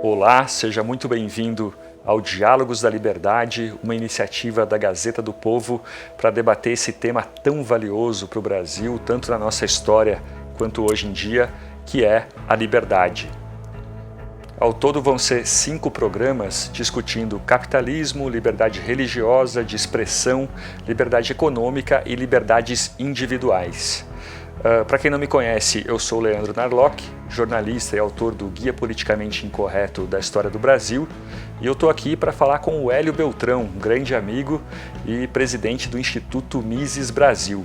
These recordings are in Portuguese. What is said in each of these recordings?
Olá, seja muito bem-vindo ao Diálogos da Liberdade, uma iniciativa da Gazeta do Povo para debater esse tema tão valioso para o Brasil, tanto na nossa história quanto hoje em dia, que é a liberdade. Ao todo vão ser 5 programas discutindo capitalismo, liberdade religiosa, de expressão, liberdade econômica e liberdades individuais. Para quem não me conhece, eu sou Leandro Narlock, jornalista e autor do Guia Politicamente Incorreto da História do Brasil, e eu estou aqui para falar com o Hélio Beltrão, um grande amigo e presidente do Instituto Mises Brasil.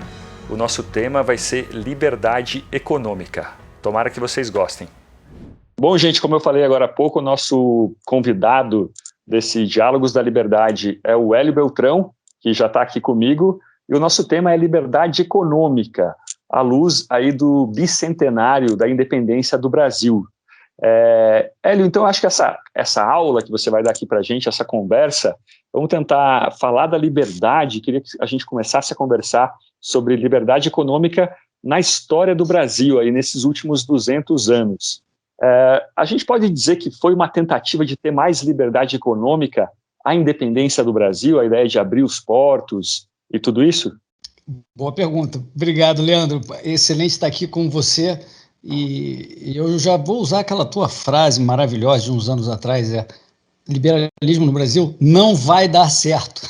O nosso tema vai ser liberdade econômica. Tomara que vocês gostem. Bom, gente, como eu falei agora há pouco, o nosso convidado desse Diálogos da Liberdade é o Hélio Beltrão, que já está aqui comigo, e o nosso tema é liberdade econômica, à luz aí do bicentenário da independência do Brasil. Hélio, então acho que essa aula que você vai dar aqui para a gente, essa conversa, vamos tentar falar da liberdade. Queria que a gente começasse a conversar sobre liberdade econômica na história do Brasil, aí nesses últimos 200 anos. A gente pode dizer que foi uma tentativa de ter mais liberdade econômica a independência do Brasil, a ideia de abrir os portos e tudo isso? Boa pergunta. Obrigado, Leandro. Excelente estar aqui com você. E eu já vou usar aquela tua frase maravilhosa de uns anos atrás, liberalismo no Brasil não vai dar certo.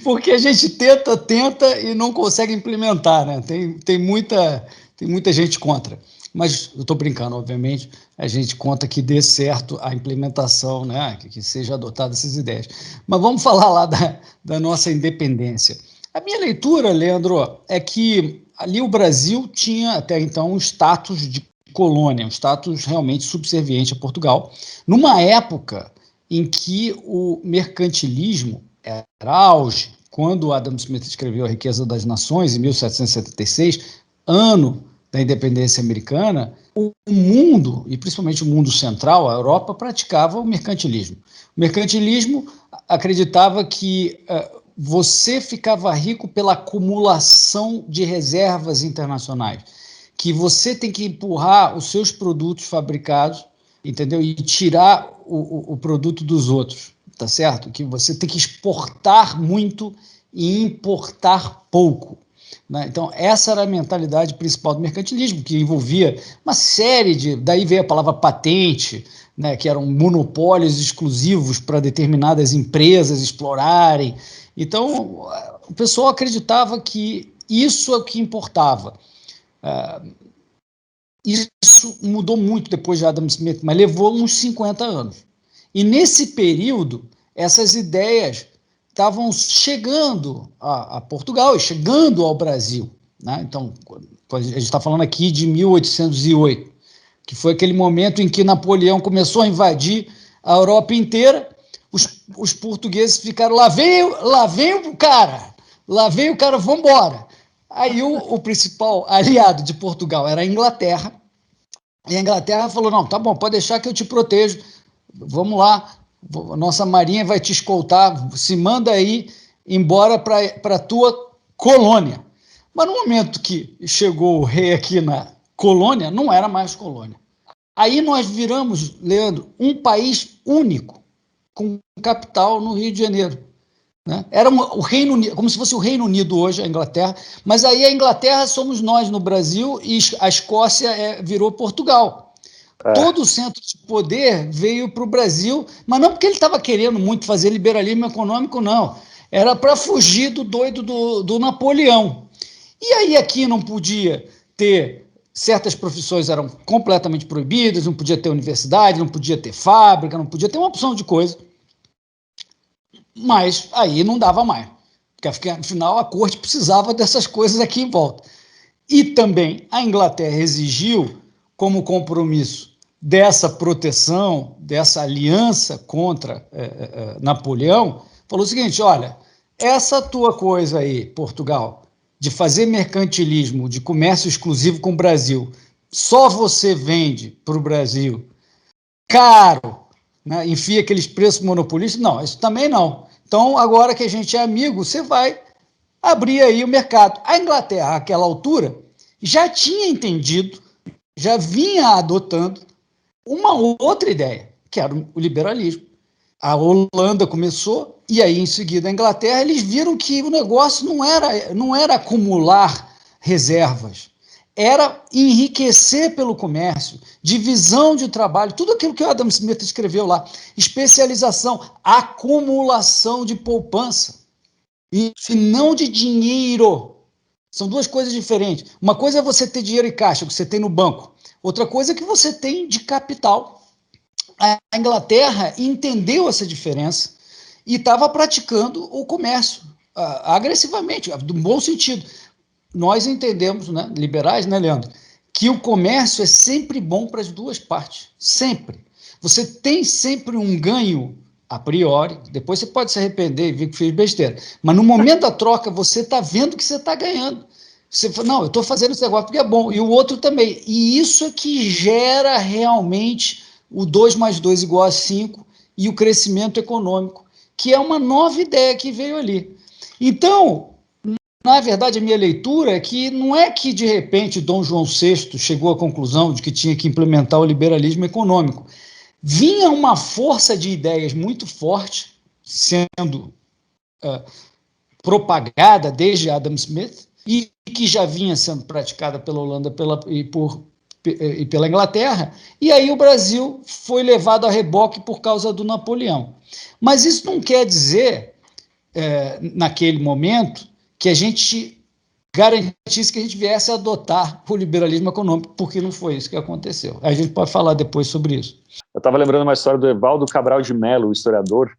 Porque a gente tenta e não consegue implementar, né? Tem muita gente contra. Mas eu estou brincando, obviamente, a gente conta que dê certo a implementação, né? Que seja adotada essas ideias. Mas vamos falar lá da nossa independência. A minha leitura, Leandro, é que ali o Brasil tinha até então um status de colônia, um status realmente subserviente a Portugal, numa época em que o mercantilismo era auge. Quando Adam Smith escreveu A Riqueza das Nações, em 1776, ano da independência americana, o mundo, e principalmente o mundo central, a Europa, praticava o mercantilismo. O mercantilismo acreditava que você ficava rico pela acumulação de reservas internacionais, que você tem que empurrar os seus produtos fabricados, entendeu? E tirar o produto dos outros, tá certo? Que você tem que exportar muito e importar pouco. Então, essa era a mentalidade principal do mercantilismo, que envolvia uma série de... Daí veio a palavra patente, né, que eram monopólios exclusivos para determinadas empresas explorarem. Então, o pessoal acreditava que isso é o que importava. Isso mudou muito depois de Adam Smith, mas levou uns 50 anos. E nesse período, essas ideias estavam chegando a Portugal e chegando ao Brasil, né? Então, a gente está falando aqui de 1808, que foi aquele momento em que Napoleão começou a invadir a Europa inteira. Os portugueses ficaram, lá vem o cara, vamos embora. Aí o principal aliado de Portugal era a Inglaterra, e a Inglaterra falou, não, tá bom, pode deixar que eu te protejo, vamos lá, a nossa marinha vai te escoltar, se manda aí embora para a tua colônia. Mas no momento que chegou o rei aqui na colônia, não era mais colônia. Aí nós viramos, Leandro, um país único, com capital no Rio de Janeiro. Né? Era o Reino Unido, como se fosse o Reino Unido hoje, a Inglaterra, mas aí a Inglaterra somos nós no Brasil e a Escócia virou Portugal. Todo o centro de poder veio para o Brasil, mas não porque ele estava querendo muito fazer liberalismo econômico, não. Era para fugir do doido do Napoleão. E aí aqui não podia ter... Certas profissões eram completamente proibidas, não podia ter universidade, não podia ter fábrica, não podia ter uma opção de coisa. Mas aí não dava mais, porque afinal a corte precisava dessas coisas aqui em volta. E também a Inglaterra exigiu, como compromisso dessa proteção, dessa aliança contra Napoleão, falou o seguinte, olha, essa tua coisa aí, Portugal, de fazer mercantilismo, de comércio exclusivo com o Brasil, só você vende para o Brasil caro, né, enfia aqueles preços monopolistas, não, isso também não. Então, agora que a gente é amigo, você vai abrir aí o mercado. A Inglaterra, àquela altura, já tinha entendido, já vinha adotando uma outra ideia, que era o liberalismo. A Holanda começou, e aí em seguida a Inglaterra, eles viram que o negócio não era acumular reservas, era enriquecer pelo comércio, divisão de trabalho, tudo aquilo que o Adam Smith escreveu lá, especialização, acumulação de poupança, e não de dinheiro. São duas coisas diferentes. Uma coisa é você ter dinheiro em caixa, que você tem no banco. Outra coisa é que você tem de capital. A Inglaterra entendeu essa diferença e estava praticando o comércio agressivamente, no bom sentido. Nós entendemos, né, liberais, né, Leandro, que o comércio é sempre bom para as duas partes, sempre. Você tem sempre um ganho a priori, depois você pode se arrepender e ver que fez besteira, mas no momento da troca você está vendo que você está ganhando. Você fala, não, eu estou fazendo esse negócio porque é bom, e o outro também. E isso é que gera realmente o 2 mais 2 igual a 5 e o crescimento econômico, que é uma nova ideia que veio ali. Então, na verdade, a minha leitura é que não é que, de repente, Dom João VI chegou à conclusão de que tinha que implementar o liberalismo econômico. Vinha uma força de ideias muito forte sendo propagada desde Adam Smith e que já vinha sendo praticada pela Holanda e pela Inglaterra, e aí o Brasil foi levado a reboque por causa do Napoleão. Mas isso não quer dizer, naquele momento, que a gente garantisse que a gente viesse a adotar o liberalismo econômico, porque não foi isso que aconteceu. A gente pode falar depois sobre isso. Eu estava lembrando uma história do Evaldo Cabral de Melo, o historiador,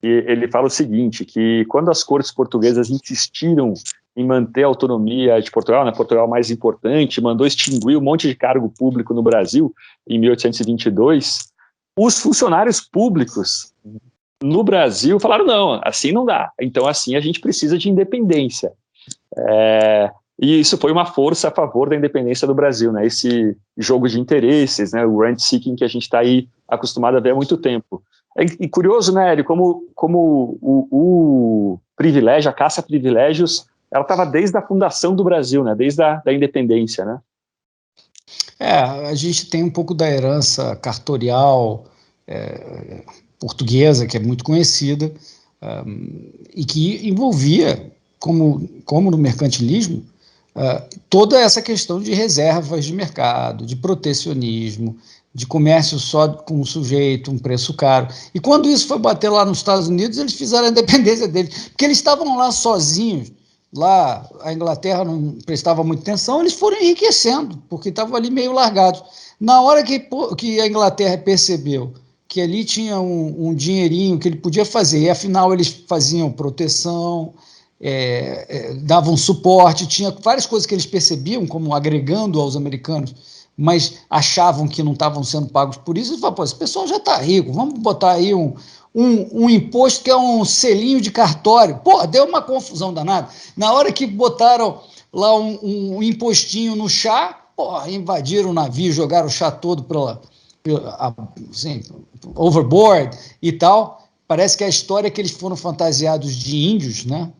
e ele fala o seguinte, que quando as cortes portuguesas insistiram em manter a autonomia de Portugal, né, Portugal mais importante, mandou extinguir um monte de cargo público no Brasil em 1822, os funcionários públicos no Brasil falaram, não, assim não dá, então assim a gente precisa de independência. E isso foi uma força a favor da independência do Brasil, né, esse jogo de interesses, né, o rent-seeking que a gente está aí acostumado a ver há muito tempo. E curioso, né, Hélio, como o privilégio, a caça a privilégios, ela estava desde a fundação do Brasil, né, desde a independência, né? A gente tem um pouco da herança cartorial portuguesa, que é muito conhecida, e que envolvia, como no mercantilismo, toda essa questão de reservas de mercado, de protecionismo, de comércio só com o sujeito, um preço caro. E quando isso foi bater lá nos Estados Unidos, eles fizeram a independência deles, porque eles estavam lá sozinhos, lá a Inglaterra não prestava muita atenção, eles foram enriquecendo, porque estavam ali meio largados. Na hora que a Inglaterra percebeu que ali tinha um dinheirinho que ele podia fazer, e afinal eles faziam proteção, davam suporte, tinha várias coisas que eles percebiam como agregando aos americanos, mas achavam que não estavam sendo pagos por isso, eles falaram, pô, esse pessoal já está rico, vamos botar aí um imposto que é um selinho de cartório. Pô, deu uma confusão danada. Na hora que botaram lá um impostinho no chá, pô, invadiram o navio, jogaram o chá todo assim, overboard e tal. Parece que a história é que eles foram fantasiados de índios, né?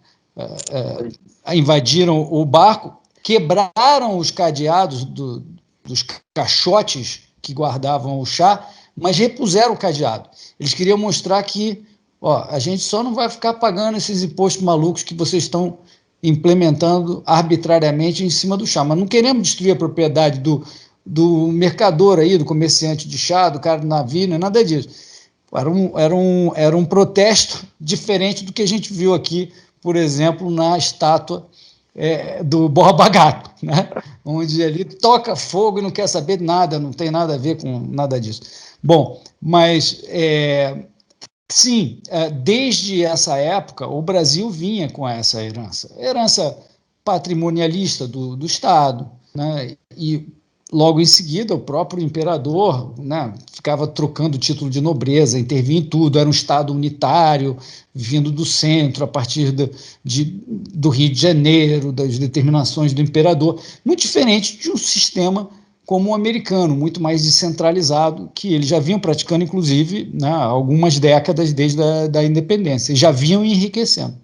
Invadiram o barco, quebraram os cadeados dos caixotes que guardavam o chá, mas repuseram o cadeado. Eles queriam mostrar que a gente só não vai ficar pagando esses impostos malucos que vocês estão implementando arbitrariamente em cima do chá, mas não queremos destruir a propriedade do mercador aí, do comerciante de chá, do cara do navio, não é nada disso. Era um protesto diferente do que a gente viu aqui, por exemplo, na estátua do Borba Gato, né? Onde ele toca fogo e não quer saber de nada, não tem nada a ver com nada disso. Bom, mas sim, desde essa época o Brasil vinha com essa herança patrimonialista do Estado, né? E logo em seguida o próprio imperador, né, ficava trocando título de nobreza, intervinha em tudo, era um Estado unitário, vindo do centro, a partir do Rio de Janeiro, das determinações do imperador, muito diferente de um sistema como o americano, muito mais descentralizado, que eles já vinham praticando, inclusive, né, há algumas décadas desde a independência, e já vinham enriquecendo.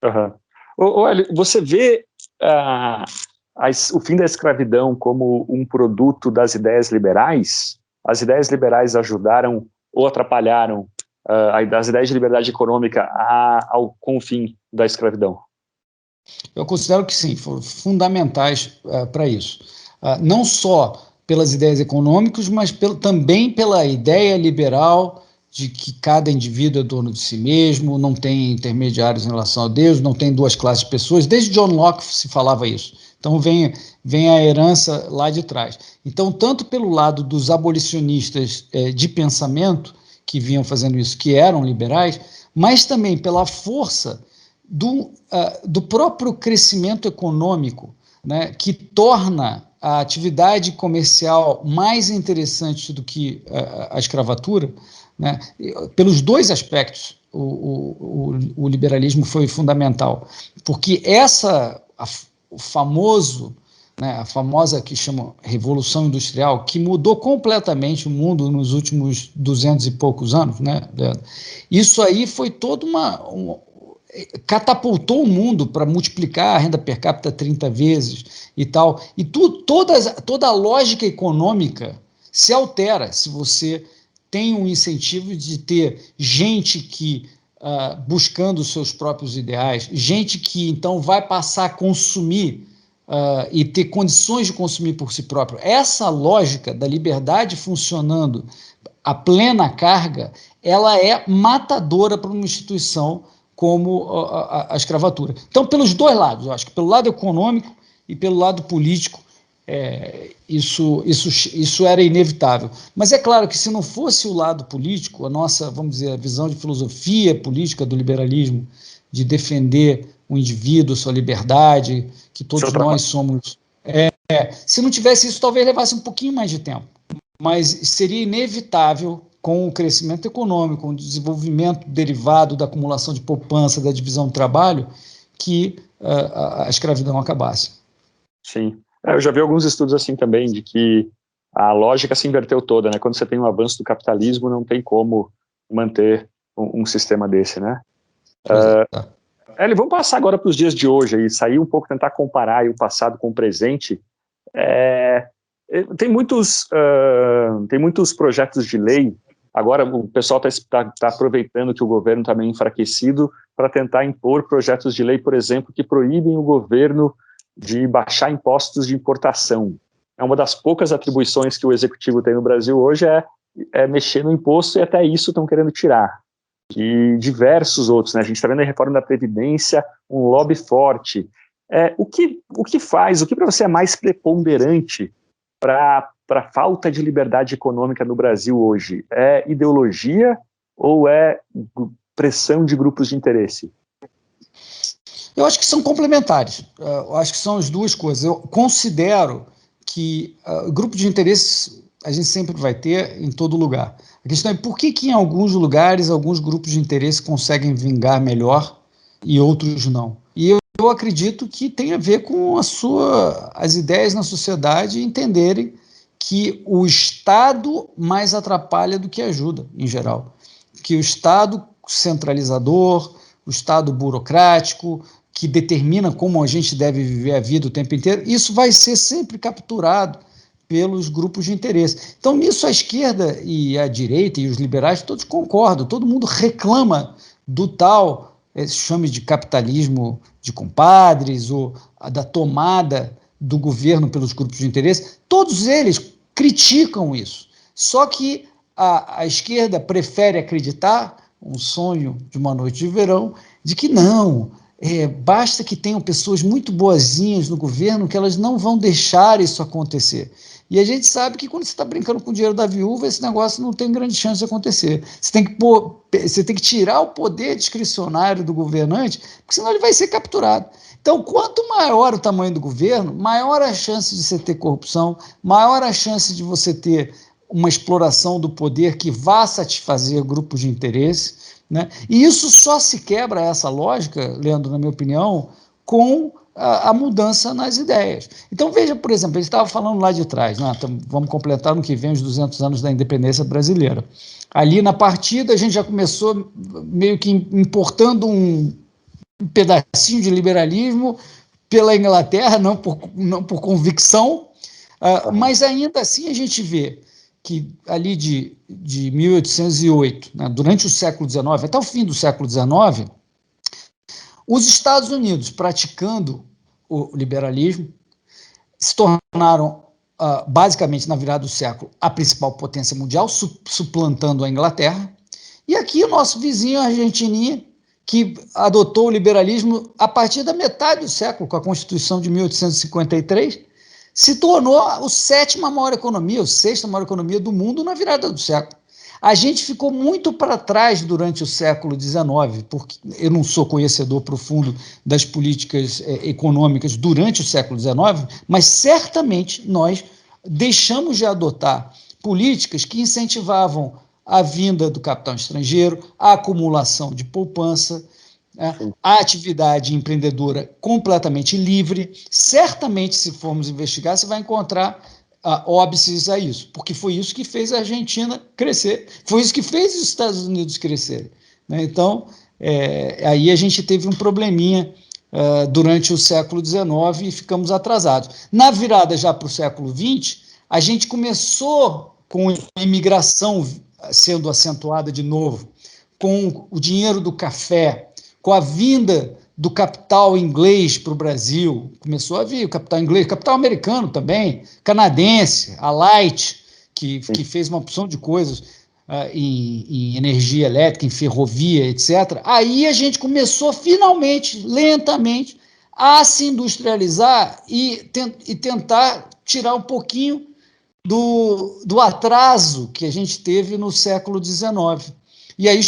Uhum. Hélio, você vê o fim da escravidão como um produto das ideias liberais? as ideias liberais ajudaram ou atrapalharam as ideias de liberdade econômica com o fim da escravidão? Eu considero que sim, foram fundamentais para isso. Não só pelas ideias econômicas, mas também pela ideia liberal de que cada indivíduo é dono de si mesmo, não tem intermediários em relação a Deus, não tem duas classes de pessoas. Desde John Locke se falava isso. Então vem a herança lá de trás. Então, tanto pelo lado dos abolicionistas de pensamento, que vinham fazendo isso, que eram liberais, mas também pela força do próprio crescimento econômico, né, que torna a atividade comercial mais interessante do que a escravatura, né, pelos dois aspectos. O liberalismo foi fundamental, porque o famoso, né, a famosa que chama Revolução Industrial, que mudou completamente o mundo nos últimos 200 e poucos anos, né, isso aí foi toda catapultou o mundo para multiplicar a renda per capita 30 vezes e tal. E toda a lógica econômica se altera se você tem um incentivo de ter gente que buscando os seus próprios ideais, gente que então vai passar a consumir e ter condições de consumir por si próprio. Essa lógica da liberdade funcionando a plena carga, ela é matadora para uma instituição como a escravatura. Então, pelos dois lados, eu acho que pelo lado econômico e pelo lado político, isso era inevitável. Mas é claro que se não fosse o lado político, a nossa, vamos dizer, a visão de filosofia política do liberalismo, de defender o indivíduo, sua liberdade, que todos nós somos... se não tivesse isso, talvez levasse um pouquinho mais de tempo. Mas seria inevitável, com o crescimento econômico, com o desenvolvimento derivado da acumulação de poupança, da divisão do trabalho, que a escravidão acabasse. Sim. Eu já vi alguns estudos assim também, de que a lógica se inverteu toda, né? Quando você tem um avanço do capitalismo, não tem como manter um sistema desse, né? Vamos passar agora para os dias de hoje, aí, sair um pouco, tentar comparar aí o passado com o presente. Tem muitos projetos de lei. Agora o pessoal está aproveitando que o governo está meio enfraquecido para tentar impor projetos de lei, por exemplo, que proíbem o governo de baixar impostos de importação. Uma das poucas atribuições que o executivo tem no Brasil hoje é mexer no imposto, e até isso estão querendo tirar. E diversos outros, né? A gente está vendo a reforma da Previdência, um lobby forte. O que para você é mais preponderante para a falta de liberdade econômica no Brasil hoje? É ideologia ou é pressão de grupos de interesse? Eu acho que são complementares. Eu acho que são as duas coisas. Eu considero que grupo de interesse a gente sempre vai ter em todo lugar. A questão é por que em alguns lugares, alguns grupos de interesse conseguem vingar melhor e outros não. E eu acredito que tem a ver com as ideias na sociedade entenderem que o Estado mais atrapalha do que ajuda, em geral. Que o Estado centralizador, o Estado burocrático, que determina como a gente deve viver a vida o tempo inteiro, isso vai ser sempre capturado pelos grupos de interesse. Então, nisso, a esquerda e a direita e os liberais todos concordam, todo mundo reclama do tal, chame de capitalismo de compadres, ou da tomada do governo pelos grupos de interesse, todos eles criticam isso. Só que a esquerda prefere acreditar, um sonho de uma noite de verão, de que não, basta que tenham pessoas muito boazinhas no governo que elas não vão deixar isso acontecer. E a gente sabe que quando você está brincando com o dinheiro da viúva, esse negócio não tem grande chance de acontecer. Você tem que tirar o poder discricionário do governante, porque senão ele vai ser capturado. Então, quanto maior o tamanho do governo, maior a chance de você ter corrupção, maior a chance de você ter uma exploração do poder que vá satisfazer grupos de interesse, né? E isso só se quebra, essa lógica, Leandro, na minha opinião, com a mudança nas ideias. Então, veja, por exemplo, ele estava falando lá de trás, né? Vamos completar no que vem os 200 anos da independência brasileira. Ali na partida, a gente já começou meio que importando um pedacinho de liberalismo pela Inglaterra, não por convicção, mas ainda assim a gente vê que ali de 1808, né, durante o século XIX, até o fim do século XIX, os Estados Unidos, praticando o liberalismo, se tornaram, basicamente, na virada do século, a principal potência mundial, suplantando a Inglaterra. E aqui o nosso vizinho, a Argentina, que adotou o liberalismo a partir da metade do século, com a Constituição de 1853, se tornou a sétima maior economia, ou sexta maior economia do mundo na virada do século. A gente ficou muito para trás durante o século XIX, porque eu não sou conhecedor profundo das políticas econômicas durante o século XIX, mas certamente nós deixamos de adotar políticas que incentivavam a vinda do capital estrangeiro, a acumulação de poupança, a atividade empreendedora completamente livre. Certamente, se formos investigar, você vai encontrar óbices a isso, porque foi isso que fez a Argentina crescer, foi isso que fez os Estados Unidos crescerem. Né? Então, aí a gente teve um probleminha durante o século XIX e ficamos atrasados. Na virada já para o século XX, a gente começou com a imigração sendo acentuada de novo, com o dinheiro do café, com a vinda do capital inglês para o Brasil. Começou a vir o capital inglês, capital americano também, canadense, a Light, que fez uma opção de coisas em energia elétrica, em ferrovia, etc. Aí a gente começou finalmente, lentamente, a se industrializar e tentar tirar um pouquinho do atraso que a gente teve no século XIX. E aí,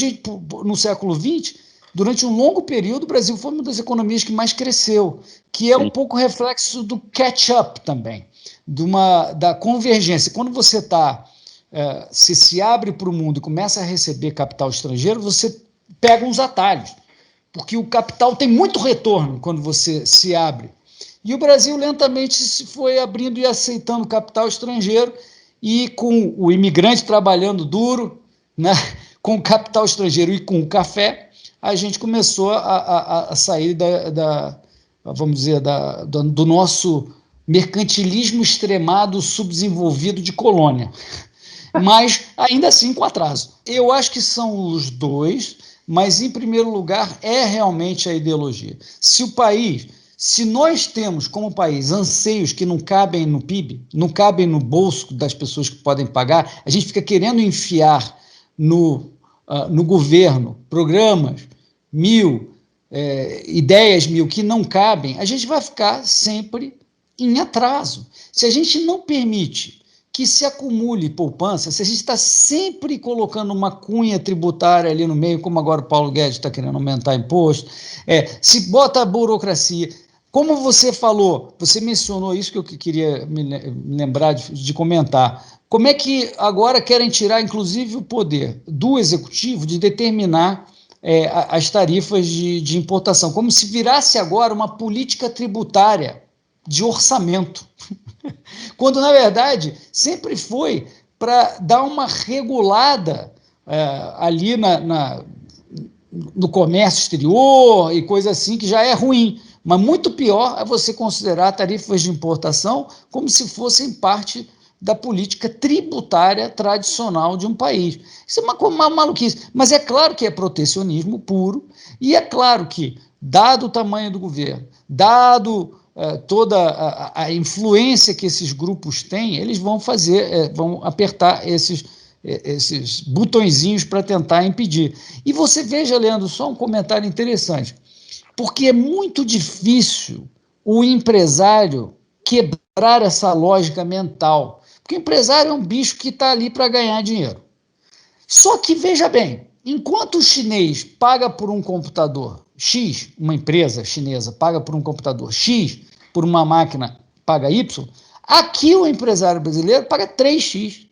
no século XX, durante um longo período, o Brasil foi uma das economias que mais cresceu, que é um pouco reflexo do catch-up também, da convergência. Quando você se abre para o mundo e começa a receber capital estrangeiro, você pega uns atalhos, porque o capital tem muito retorno quando você se abre. E o Brasil lentamente se foi abrindo e aceitando capital estrangeiro, e com o imigrante trabalhando duro, né, com o capital estrangeiro e com o café, a gente começou a sair vamos dizer, do nosso mercantilismo extremado, subdesenvolvido de colônia. Mas, ainda assim, com atraso. Eu acho que são os dois, mas, em primeiro lugar, é realmente a ideologia. Se nós temos, como país, anseios que não cabem no PIB, não cabem no bolso das pessoas que podem pagar, a gente fica querendo enfiar no governo programas ideias mil que não cabem, a gente vai ficar sempre em atraso. Se a gente não permite que se acumule poupança, se a gente está sempre colocando uma cunha tributária ali no meio, como agora o Paulo Guedes está querendo aumentar imposto, se bota a burocracia, como você falou, você mencionou isso que eu queria me lembrar de comentar, como é que agora querem tirar, inclusive, o poder do executivo de determinar as tarifas de importação, como se virasse agora uma política tributária de orçamento, quando, na verdade, sempre foi para dar uma regulada ali no comércio exterior e coisa assim, que já é ruim, mas muito pior é você considerar tarifas de importação como se fossem parte da política tributária tradicional de um país. Isso é uma maluquice, mas é claro que é protecionismo puro, e é claro que, dado o tamanho do governo, dado toda a influência que esses grupos têm, eles vão vão apertar esses botõezinhos para tentar impedir. E você veja, Leandro, só um comentário interessante, porque é muito difícil o empresário quebrar essa lógica mental, porque o empresário é um bicho que está ali para ganhar dinheiro. Só que, veja bem, enquanto o chinês paga por um computador X, uma empresa chinesa paga por um computador X, por uma máquina paga Y, aqui o empresário brasileiro paga 3X.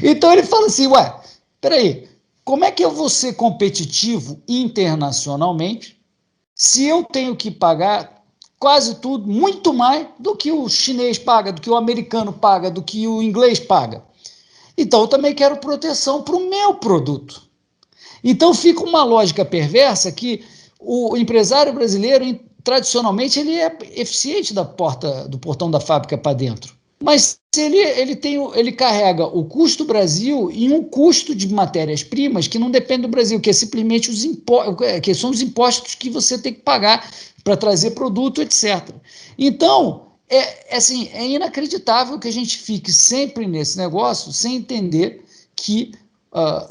Então ele fala assim, peraí, como é que eu vou ser competitivo internacionalmente se eu tenho que pagar quase tudo, muito mais do que o chinês paga, do que o americano paga, do que o inglês paga? Então eu também quero proteção para o meu produto. Então fica uma lógica perversa que o empresário brasileiro, tradicionalmente, ele é eficiente do portão da fábrica para dentro. Mas ele carrega o custo do Brasil e um custo de matérias-primas que não depende do Brasil, que é simplesmente que são os impostos que você tem que pagar para trazer produto, etc. Então, é inacreditável que a gente fique sempre nesse negócio sem entender que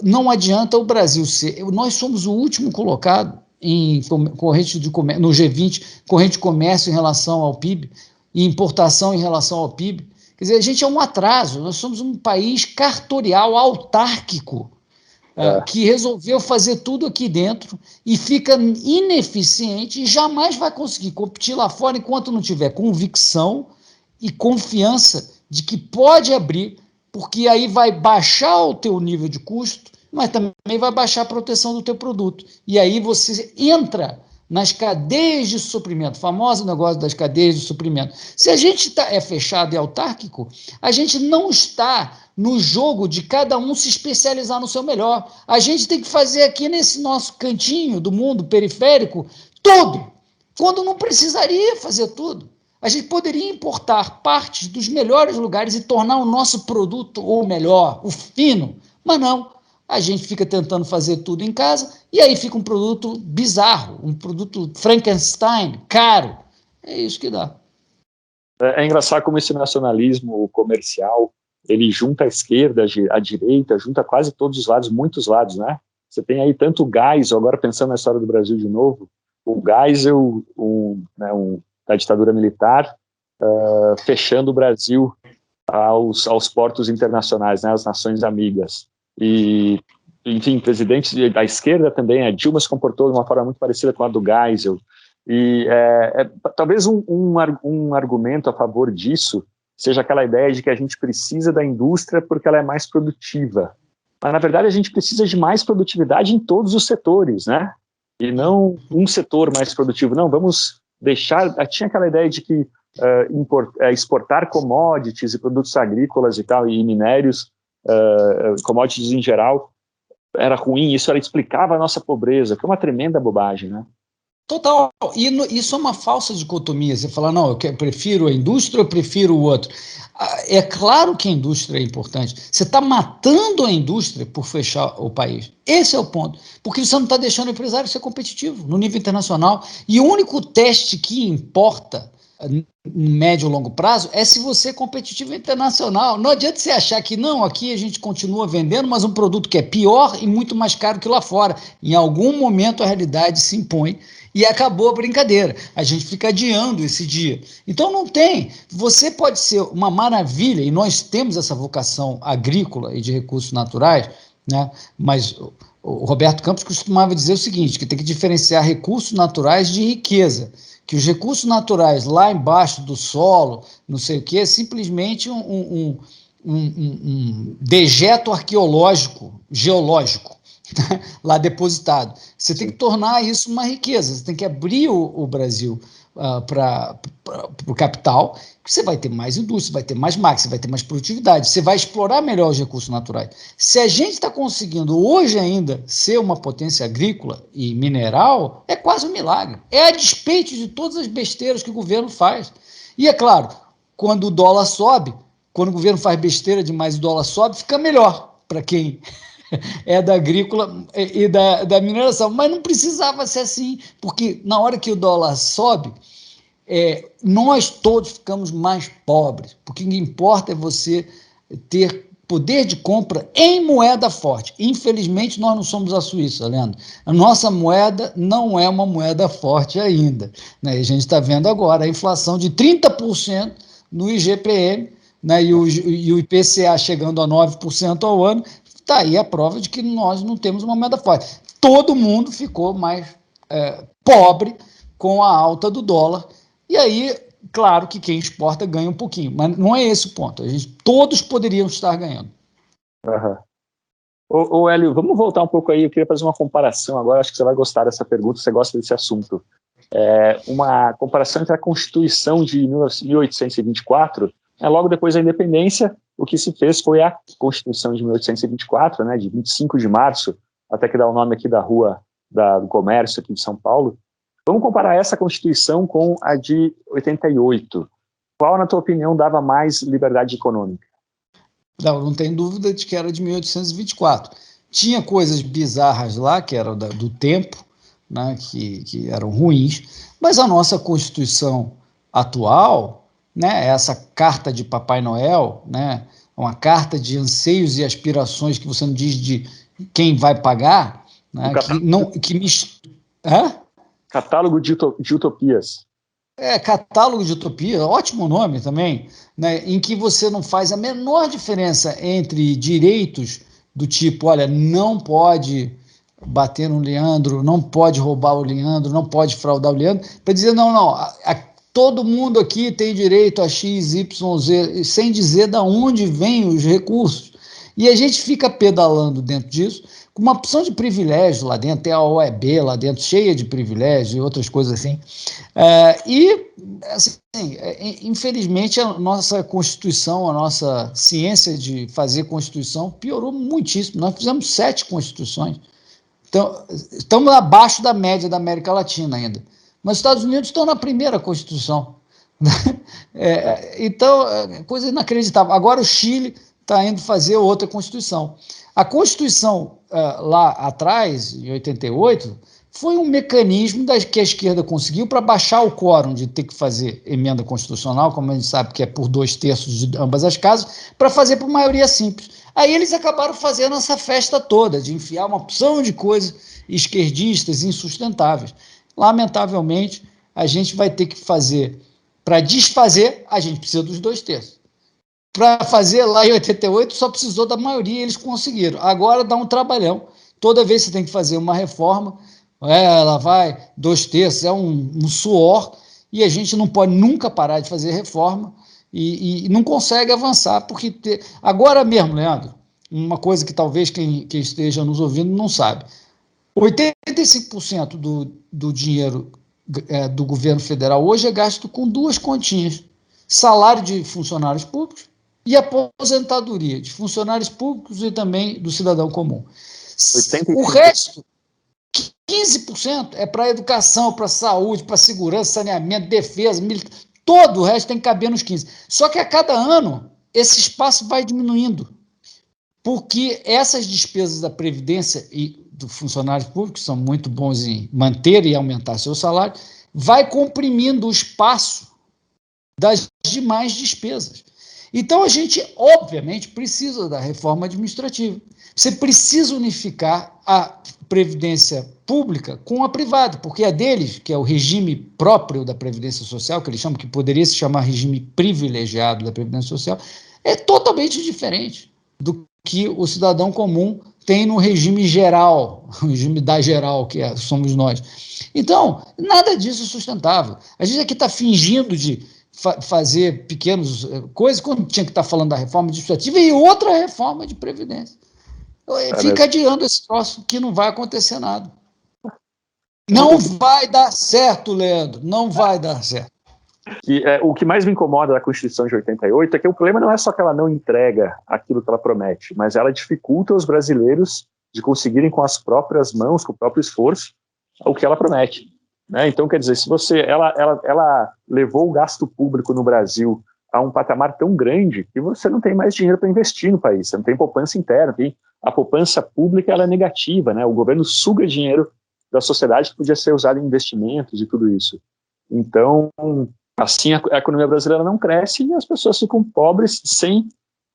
não adianta o Brasil ser. Nós somos o último colocado em corrente de comércio, no G20, corrente de comércio em relação ao PIB, e importação em relação ao PIB. Quer dizer, a gente é um atraso, nós somos um país cartorial, autárquico, que resolveu fazer tudo aqui dentro e fica ineficiente e jamais vai conseguir competir lá fora enquanto não tiver convicção e confiança de que pode abrir, porque aí vai baixar o teu nível de custo, mas também vai baixar a proteção do teu produto. E aí você entra nas cadeias de suprimento, famoso negócio das cadeias de suprimento. Se a gente é fechado e autárquico, a gente não está no jogo de cada um se especializar no seu melhor. A gente tem que fazer aqui nesse nosso cantinho do mundo periférico tudo, quando não precisaria fazer tudo. A gente poderia importar partes dos melhores lugares e tornar o nosso produto o melhor, o fino, mas não. A gente fica tentando fazer tudo em casa e aí fica um produto bizarro, um produto Frankenstein, caro. É isso que dá. É engraçado como esse nacionalismo comercial, ele junta a esquerda, a direita, junta quase todos os lados, muitos lados, né? Você tem aí tanto o Geisel, agora pensando na história do Brasil de novo, o Geisel, da ditadura militar, fechando o Brasil aos portos internacionais, né, às nações amigas. E, enfim, presidentes da esquerda também, a Dilma se comportou de uma forma muito parecida com a do Geisel. E talvez um argumento a favor disso seja aquela ideia de que a gente precisa da indústria porque ela é mais produtiva. Mas, na verdade, a gente precisa de mais produtividade em todos os setores, né? E não um setor mais produtivo. Não, vamos deixar... Tinha aquela ideia de que exportar commodities e produtos agrícolas e tal, e minérios, commodities em geral, era ruim, isso explicava a nossa pobreza, que é uma tremenda bobagem, né? Total, e isso é uma falsa dicotomia, você fala, não, eu prefiro a indústria, eu prefiro o outro. É claro que a indústria é importante, você está matando a indústria por fechar o país, esse é o ponto, porque você não está deixando o empresário ser competitivo no nível internacional, e o único teste que importa no médio e longo prazo é se você é competitivo internacional. Não adianta você achar que não, aqui a gente continua vendendo, mas um produto que é pior e muito mais caro que lá fora. Em algum momento a realidade se impõe e acabou a brincadeira. A gente fica adiando esse dia. Então não tem. Você pode ser uma maravilha, e nós temos essa vocação agrícola e de recursos naturais, né? Mas o Roberto Campos costumava dizer o seguinte, que tem que diferenciar recursos naturais de riqueza, que os recursos naturais lá embaixo do solo, não sei o que, é simplesmente um dejeto arqueológico, geológico, lá depositado. Você tem que tornar isso uma riqueza, você tem que abrir o Brasil para o capital, você vai ter mais indústria, vai ter mais máquina, você vai ter mais produtividade, você vai explorar melhor os recursos naturais. Se a gente está conseguindo hoje ainda ser uma potência agrícola e mineral, é quase um milagre. É a despeito de todas as besteiras que o governo faz. E é claro, quando o dólar sobe, quando o governo faz besteira demais e o dólar sobe, fica melhor para quem é da agrícola e da mineração. Mas não precisava ser assim, porque na hora que o dólar sobe, nós todos ficamos mais pobres, porque o que importa é você ter poder de compra em moeda forte. Infelizmente, nós não somos a Suíça, Leandro. A nossa moeda não é uma moeda forte ainda, né? A gente está vendo agora a inflação de 30% no IGPM, né? E o IPCA chegando a 9% ao ano. Está aí a prova de que nós não temos uma moeda forte. Todo mundo ficou mais pobre com a alta do dólar. E aí, claro que quem exporta ganha um pouquinho, mas não é esse o ponto. Todos poderiam estar ganhando. Uhum. Ô Hélio, vamos voltar um pouco aí. Eu queria fazer uma comparação agora. Acho que você vai gostar dessa pergunta, você gosta desse assunto. Uma comparação entre a Constituição de 1824, logo depois da independência, o que se fez foi a Constituição de 1824, né, de 25 de março, até que dá o nome aqui da Rua do Comércio aqui de São Paulo. Vamos comparar essa Constituição com a de 88. qual, na tua opinião, dava mais liberdade econômica? Não tem dúvida de que era de 1824. Tinha coisas bizarras lá, que eram do tempo, né, que eram ruins, mas a nossa Constituição atual, né, essa carta de Papai Noel, né, uma carta de anseios e aspirações que você não diz de quem vai pagar, né, que não, que me... Hã? Catálogo de utopias. Catálogo de Utopia, ótimo nome também, né, em que você não faz a menor diferença entre direitos do tipo, olha, não pode bater no Leandro, não pode roubar o Leandro, não pode fraudar o Leandro, para dizer, não, todo mundo aqui tem direito a X, Y, Z, sem dizer de onde vêm os recursos. E a gente fica pedalando dentro disso, com uma opção de privilégios lá dentro, tem a OEB lá dentro, cheia de privilégios e outras coisas assim. Assim, infelizmente, a nossa Constituição, a nossa ciência de fazer Constituição piorou muitíssimo. Nós fizemos 7 Constituições. Então, estamos abaixo da média da América Latina ainda. Mas os Estados Unidos estão na primeira Constituição. Então, coisa inacreditável. Agora o Chile está indo fazer outra Constituição. A Constituição lá atrás, em 88, foi um mecanismo que a esquerda conseguiu para baixar o quórum de ter que fazer emenda constitucional, como a gente sabe que é por 2/3 de ambas as casas, para fazer por maioria simples. Aí eles acabaram fazendo essa festa toda, de enfiar uma opção de coisas esquerdistas insustentáveis. Lamentavelmente, a gente vai ter que fazer, para desfazer, a gente precisa dos 2/3. Para fazer lá em 88, só precisou da maioria e eles conseguiram. Agora dá um trabalhão. Toda vez que você tem que fazer uma reforma, ela vai 2/3, é um suor, e a gente não pode nunca parar de fazer reforma e não consegue avançar, porque agora mesmo, Leandro, uma coisa que talvez quem esteja nos ouvindo não sabe, 85% do dinheiro do governo federal hoje é gasto com 2 continhas: salário de funcionários públicos e aposentadoria de funcionários públicos e também do cidadão comum. 85%. O resto, 15%, é para educação, para saúde, para segurança, saneamento, defesa, militar. Todo o resto tem que caber nos 15%. Só que a cada ano, esse espaço vai diminuindo, porque essas despesas da Previdência e do funcionário público, que são muito bons em manter e aumentar seu salário, vai comprimindo o espaço das demais despesas. Então, a gente, obviamente, precisa da reforma administrativa. Você precisa unificar a Previdência Pública com a privada, porque a deles, que é o regime próprio da Previdência Social, que eles chamam, que poderia se chamar regime privilegiado da Previdência Social, é totalmente diferente do que o cidadão comum tem no regime geral, o regime da geral, que somos nós. Então, nada disso é sustentável. A gente aqui está fingindo de fazer pequenas coisas, quando tinha que estar falando da reforma administrativa e outra reforma de Previdência. Fica adiando esse troço que não vai acontecer nada. Não vai dar certo, Leandro, não vai dar certo. O que mais me incomoda da Constituição de 88 é que o problema não é só que ela não entrega aquilo que ela promete, mas ela dificulta os brasileiros de conseguirem com as próprias mãos, com o próprio esforço, o que ela promete. Né? Então, quer dizer, se ela levou o gasto público no Brasil a um patamar tão grande que você não tem mais dinheiro para investir no país, você não tem poupança interna, a poupança pública ela é negativa, né? O governo suga dinheiro da sociedade que podia ser usado em investimentos e tudo isso. Então, assim a economia brasileira não cresce e as pessoas ficam pobres sem,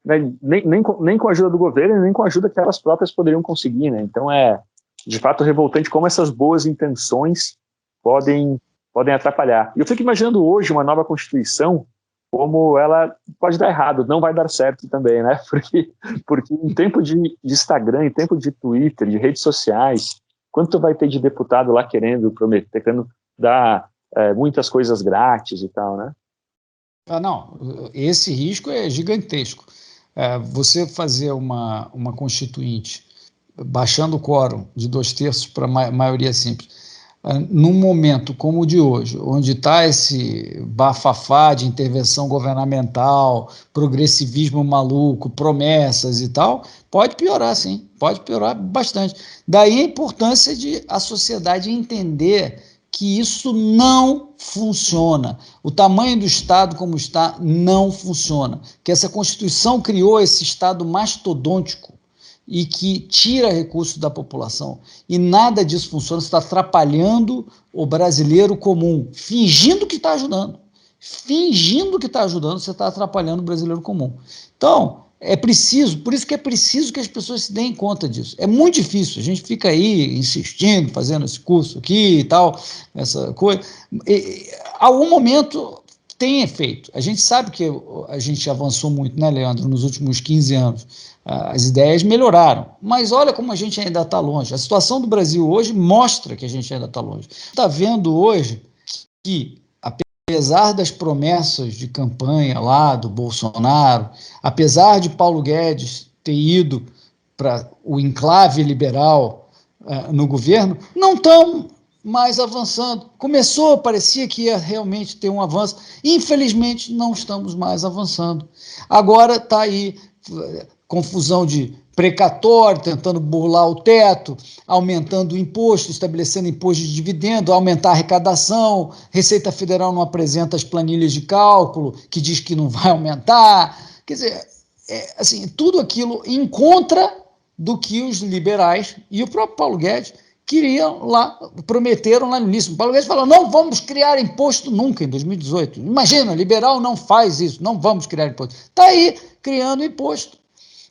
né, nem com a ajuda do governo, nem com a ajuda que elas próprias poderiam conseguir. Né? Então, de fato revoltante como essas boas intenções podem atrapalhar. E eu fico imaginando hoje uma nova Constituição, como ela pode dar errado, não vai dar certo também, né? Porque em tempo de Instagram, em tempo de Twitter, de redes sociais, quanto vai ter de deputado lá querendo prometer, querendo dar muitas coisas grátis e tal, né? Não, esse risco é gigantesco. Você fazer uma constituinte baixando o quórum de 2/3 para maioria simples, num momento como o de hoje, onde está esse bafafá de intervenção governamental, progressivismo maluco, promessas e tal, pode piorar, sim, pode piorar bastante. Daí a importância de a sociedade entender que isso não funciona. O tamanho do Estado como está não funciona. Que essa Constituição criou esse Estado mastodôntico e que tira recursos da população. E nada disso funciona, você está atrapalhando o brasileiro comum, fingindo que está ajudando. Fingindo que está ajudando, você está atrapalhando o brasileiro comum. Então, é preciso, por isso que é preciso que as pessoas se deem conta disso. É muito difícil, a gente fica aí insistindo, fazendo esse curso aqui e tal, essa coisa. Algum momento tem efeito. A gente sabe que a gente avançou muito, né, Leandro, nos últimos 15 anos. As ideias melhoraram, mas olha como a gente ainda está longe. A situação do Brasil hoje mostra que a gente ainda está longe. Está vendo hoje que, apesar das promessas de campanha lá do Bolsonaro, apesar de Paulo Guedes ter ido para o enclave liberal no governo, não estão mais avançando. Começou, parecia que ia realmente ter um avanço. Infelizmente, não estamos mais avançando. Agora está aí confusão de precatório, tentando burlar o teto, aumentando o imposto, estabelecendo imposto de dividendo, aumentar a arrecadação, Receita Federal não apresenta as planilhas de cálculo, que diz que não vai aumentar. Quer dizer, assim, tudo aquilo em contra do que os liberais e o próprio Paulo Guedes queriam lá, prometeram lá no início. O Paulo Guedes falou, não vamos criar imposto nunca, em 2018. Imagina, liberal não faz isso, não vamos criar imposto. Está aí, criando imposto.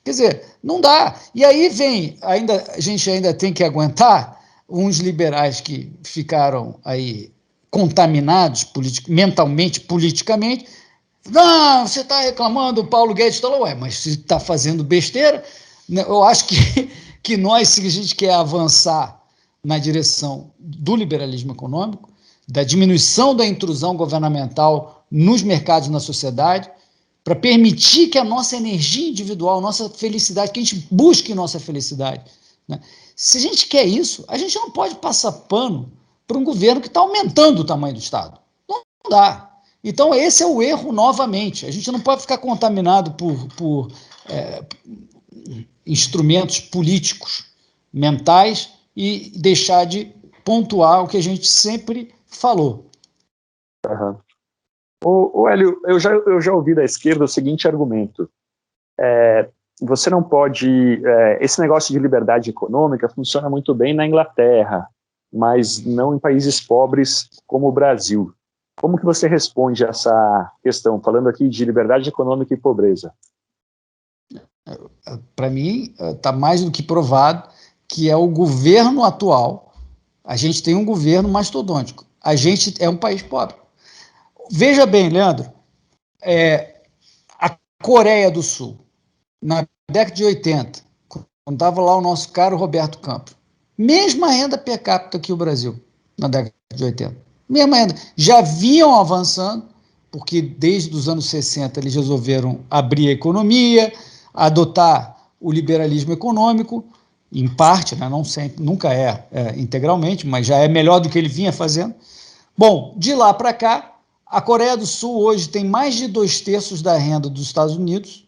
Quer dizer, não dá. E aí vem, a gente ainda tem que aguentar uns liberais que ficaram aí contaminados mentalmente, politicamente. Não, você está reclamando, o Paulo Guedes falou, mas se está fazendo besteira, eu acho que nós, se a gente quer avançar na direção do liberalismo econômico, da diminuição da intrusão governamental nos mercados e na sociedade, para permitir que a nossa energia individual, nossa felicidade, que a gente busque nossa felicidade, né? Se a gente quer isso, a gente não pode passar pano para um governo que está aumentando o tamanho do Estado. Não dá. Então, esse é o erro novamente. A gente não pode ficar contaminado por instrumentos políticos, mentais, e deixar de pontuar o que a gente sempre falou. Uhum. Ô Hélio, eu já ouvi da esquerda o seguinte argumento. Você não pode... esse negócio de liberdade econômica funciona muito bem na Inglaterra, mas não em países pobres como o Brasil. Como que você responde a essa questão, falando aqui de liberdade econômica e pobreza? Para mim, está mais do que provado que é o governo atual. A gente tem um governo mastodôntico. A gente é um país pobre. Veja bem, Leandro, a Coreia do Sul, na década de 80, quando estava lá o nosso caro Roberto Campos, mesma renda per capita que o Brasil, na década de 80. Mesma renda. Já vinham avançando, porque desde os anos 60 eles resolveram abrir a economia, adotar o liberalismo econômico, em parte, né, não sempre, nunca integralmente, mas já é melhor do que ele vinha fazendo. Bom, de lá para cá, a Coreia do Sul hoje tem mais de 2/3 da renda dos Estados Unidos.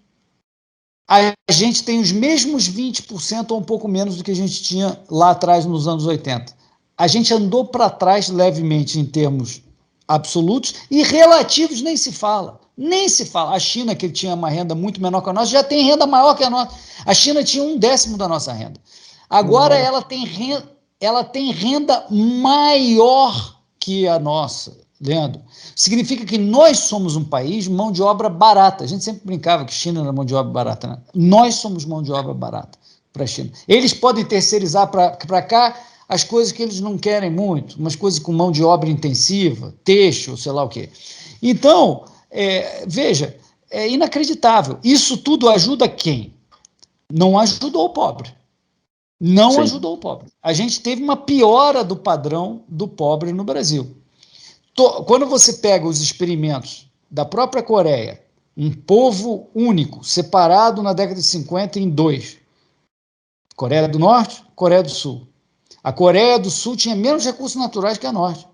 A gente tem os mesmos 20% ou um pouco menos do que a gente tinha lá atrás nos anos 80. A gente andou para trás levemente em termos absolutos e relativos nem se fala. Nem se fala. A China, que tinha uma renda muito menor que a nossa, já tem renda maior que a nossa. A China tinha 1/10 da nossa renda. Agora ela tem renda maior que a nossa. Leandro, significa que nós somos um país de mão de obra barata. A gente sempre brincava que China era mão de obra barata, né? Nós somos mão de obra barata para a China. Eles podem terceirizar para cá as coisas que eles não querem muito, umas coisas com mão de obra intensiva, texto, sei lá o quê. Então, veja, é inacreditável. Isso tudo ajuda quem? Não ajudou o pobre. Não ajudou o pobre. A gente teve uma piora do padrão do pobre no Brasil. Quando você pega os experimentos da própria Coreia, um povo único, separado na década de 50 em dois, Coreia do Norte, Coreia do Sul. A Coreia do Sul tinha menos recursos naturais que a Norte.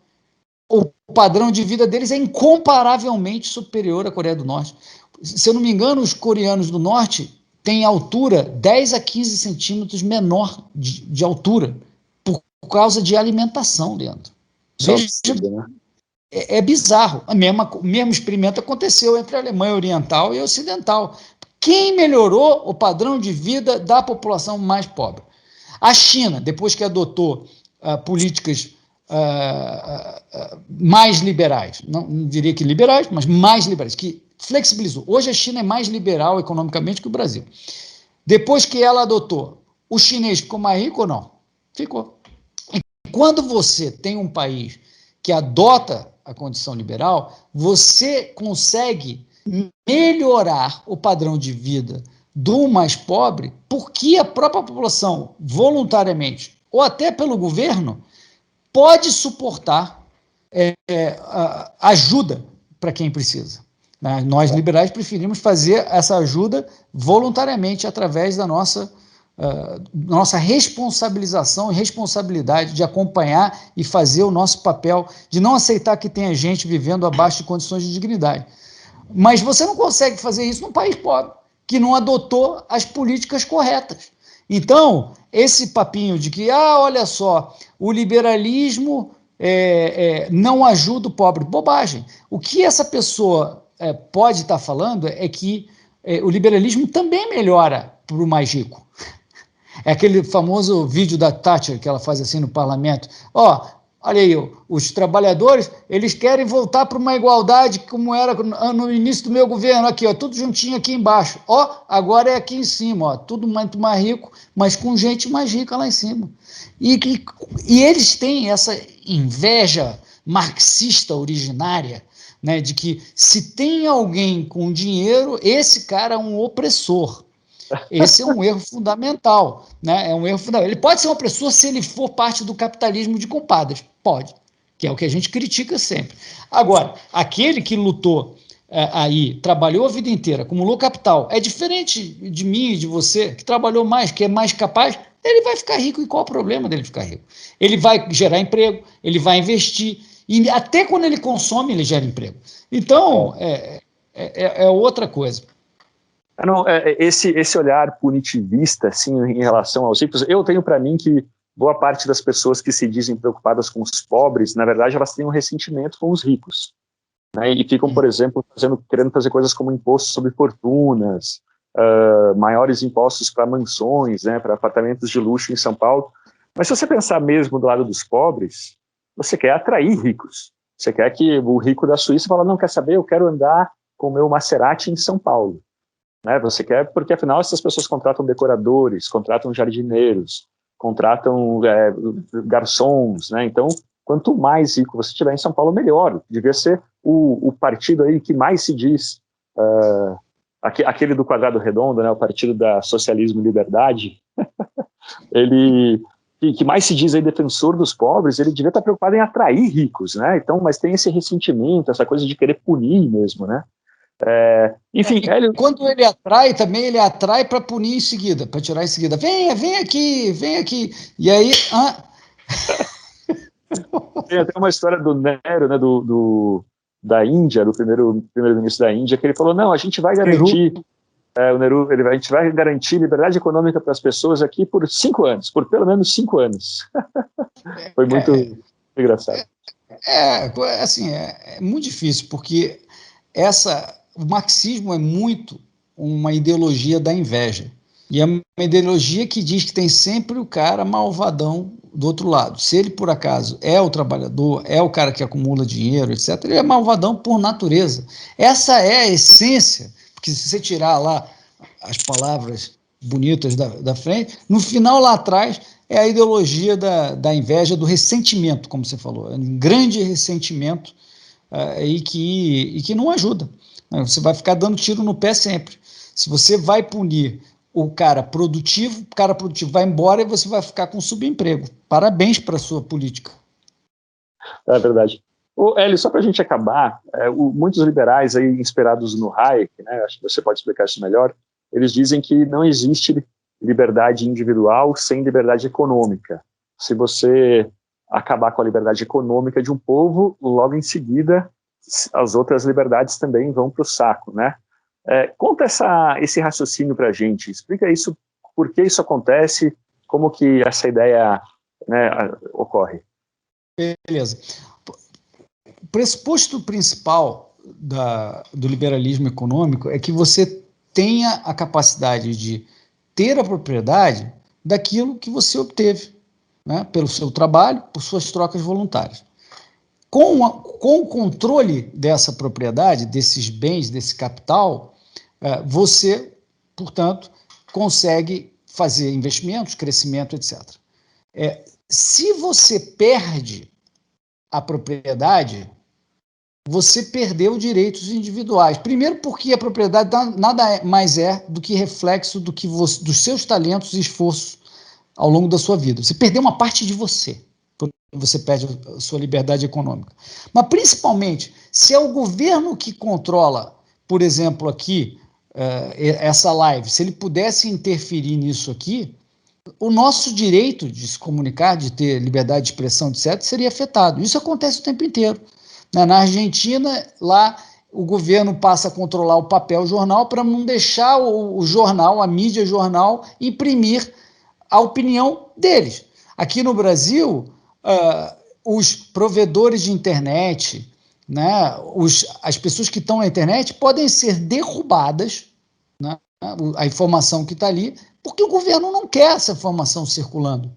O padrão de vida deles é incomparavelmente superior à Coreia do Norte. Se eu não me engano, os coreanos do Norte têm altura 10 a 15 centímetros menor de altura, por causa de alimentação, Leandro. Veja, né? é bizarro. O mesmo experimento aconteceu entre a Alemanha Oriental e a Ocidental. Quem melhorou o padrão de vida da população mais pobre? A China, depois que adotou políticas mais liberais, não diria que liberais, mas mais liberais, que flexibilizou. Hoje a China é mais liberal economicamente que o Brasil. Depois que ela adotou, o chinês ficou mais rico ou não? Ficou. E quando você tem um país que adota a condição liberal, você consegue melhorar o padrão de vida do mais pobre, porque a própria população, voluntariamente, ou até pelo governo, pode suportar ajuda para quem precisa. Nós, liberais, preferimos fazer essa ajuda voluntariamente através da nossa responsabilização e responsabilidade de acompanhar e fazer o nosso papel, de não aceitar que tenha gente vivendo abaixo de condições de dignidade. Mas você não consegue fazer isso num país pobre, que não adotou as políticas corretas. Então, esse papinho de que, olha só, o liberalismo não ajuda o pobre, bobagem. O que essa pessoa pode estar falando é que o liberalismo também melhora para o mais rico. É aquele famoso vídeo da Thatcher que ela faz assim no parlamento. Olha aí, os trabalhadores, eles querem voltar para uma igualdade como era no início do meu governo, aqui, tudo juntinho aqui embaixo. Agora é aqui em cima, tudo muito mais rico, mas com gente mais rica lá em cima. E eles têm essa inveja marxista originária, né, de que se tem alguém com dinheiro, esse cara é um opressor. Esse é um erro fundamental, né? É um erro fundamental. Ele pode ser um opressor se ele for parte do capitalismo de compadres, pode, que é o que a gente critica sempre. Agora, aquele que lutou trabalhou a vida inteira, acumulou capital, é diferente de mim e de você, que trabalhou mais, que é mais capaz, ele vai ficar rico. E qual o problema dele ficar rico? Ele vai gerar emprego, ele vai investir, e até quando ele consome, ele gera emprego. Então, é outra coisa. Não, esse olhar punitivista, assim, em relação aos ricos, eu tenho para mim que boa parte das pessoas que se dizem preocupadas com os pobres, na verdade, elas têm um ressentimento com os ricos, né? E ficam, por exemplo, querendo fazer coisas como imposto sobre fortunas, maiores impostos para mansões, né, para apartamentos de luxo em São Paulo. Mas se você pensar mesmo do lado dos pobres, você quer atrair ricos. Você quer que o rico da Suíça fale, não, quer saber, eu quero andar com o meu Maserati em São Paulo. Né, você quer, porque afinal essas pessoas contratam decoradores, contratam jardineiros, contratam garçons, né? Então, quanto mais rico você tiver em São Paulo, melhor. Devia ser o partido aí que mais se diz, aquele do quadrado redondo, né? O partido da Socialismo e Liberdade, ele que mais se diz aí defensor dos pobres, ele devia estar preocupado em atrair ricos, né? Então, mas tem esse ressentimento, essa coisa de querer punir mesmo, né? Enfim, quando ele atrai também, ele atrai para punir em seguida, para tirar em seguida. Vem aqui, vem aqui. E aí. Tem até uma história do Nero, né, da Índia, do primeiro-ministro da Índia, que ele falou: não, a gente vai garantir. O Nehru, a gente vai garantir liberdade econômica para as pessoas aqui por 5 anos, por pelo menos 5 anos. Foi muito engraçado. Assim, é muito difícil, porque o marxismo é muito uma ideologia da inveja. E é uma ideologia que diz que tem sempre o cara malvadão do outro lado. Se ele, por acaso, é o trabalhador, é o cara que acumula dinheiro, etc., ele é malvadão por natureza. Essa é a essência, porque se você tirar lá as palavras bonitas da frente, no final, lá atrás, é a ideologia da inveja, do ressentimento, como você falou. É um grande ressentimento e que não ajuda. Você vai ficar dando tiro no pé sempre. Se você vai punir o cara produtivo vai embora e você vai ficar com subemprego. Parabéns para a sua política. É verdade. Hélio, só para a gente acabar, muitos liberais aí inspirados no Hayek, né, acho que você pode explicar isso melhor, eles dizem que não existe liberdade individual sem liberdade econômica. Se você acabar com a liberdade econômica de um povo, logo em seguida as outras liberdades também vão para o saco, né? Conta esse raciocínio para a gente, explica isso, por que isso acontece, como que essa ideia, né, ocorre. Beleza. o pressuposto principal do liberalismo econômico é que você tenha a capacidade de ter a propriedade daquilo que você obteve, né, pelo seu trabalho, por suas trocas voluntárias. Com o controle dessa propriedade, desses bens, desse capital, você, portanto, consegue fazer investimentos, crescimento, etc. Se você perde a propriedade, você perdeu direitos individuais. Primeiro porque a propriedade nada mais é do que reflexo dos seus talentos e esforços ao longo da sua vida. Você perdeu uma parte de você. Você perde a sua liberdade econômica. Mas, principalmente, se é o governo que controla, por exemplo, aqui, essa live, se ele pudesse interferir nisso aqui, o nosso direito de se comunicar, de ter liberdade de expressão, etc., seria afetado. Isso acontece o tempo inteiro. Na Argentina, lá, o governo passa a controlar o papel jornal para não deixar o jornal, a mídia jornal, imprimir a opinião deles. Aqui no Brasil, os provedores de internet, né, as pessoas que estão na internet podem ser derrubadas, né, a informação que está ali, porque o governo não quer essa informação circulando.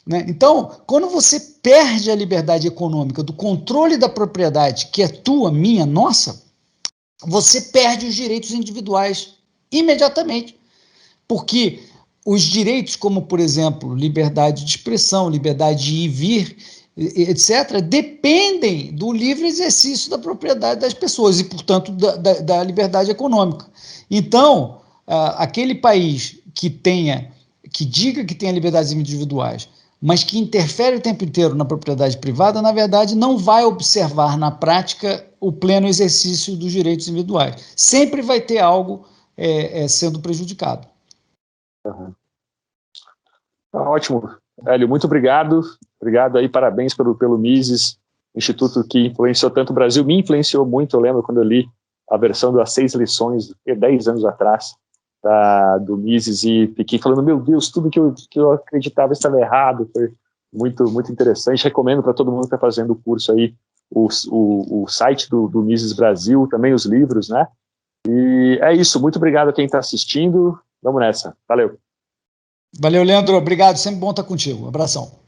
Né? Então, quando você perde a liberdade econômica do controle da propriedade, que é tua, minha, nossa, você perde os direitos individuais imediatamente, porque os direitos como, por exemplo, liberdade de expressão, liberdade de ir e vir, etc., dependem do livre exercício da propriedade das pessoas e, portanto, da liberdade econômica. Então, aquele país que diga que tenha liberdades individuais, mas que interfere o tempo inteiro na propriedade privada, na verdade, não vai observar na prática o pleno exercício dos direitos individuais. Sempre vai ter algo sendo prejudicado. Uhum. Ótimo, Hélio, muito obrigado. Obrigado aí, parabéns pelo Mises, instituto que influenciou tanto o Brasil, me influenciou muito. Eu lembro quando eu li a versão das 6 lições, 10 anos atrás, do Mises, e fiquei falando, meu Deus, tudo que eu acreditava estava errado. Foi muito, muito interessante. Recomendo para todo mundo que está fazendo o curso aí, o site do Mises Brasil, também os livros, né? E é isso, muito obrigado a quem está assistindo. Vamos nessa, valeu. Valeu, Leandro, obrigado, sempre bom estar contigo. Um abração.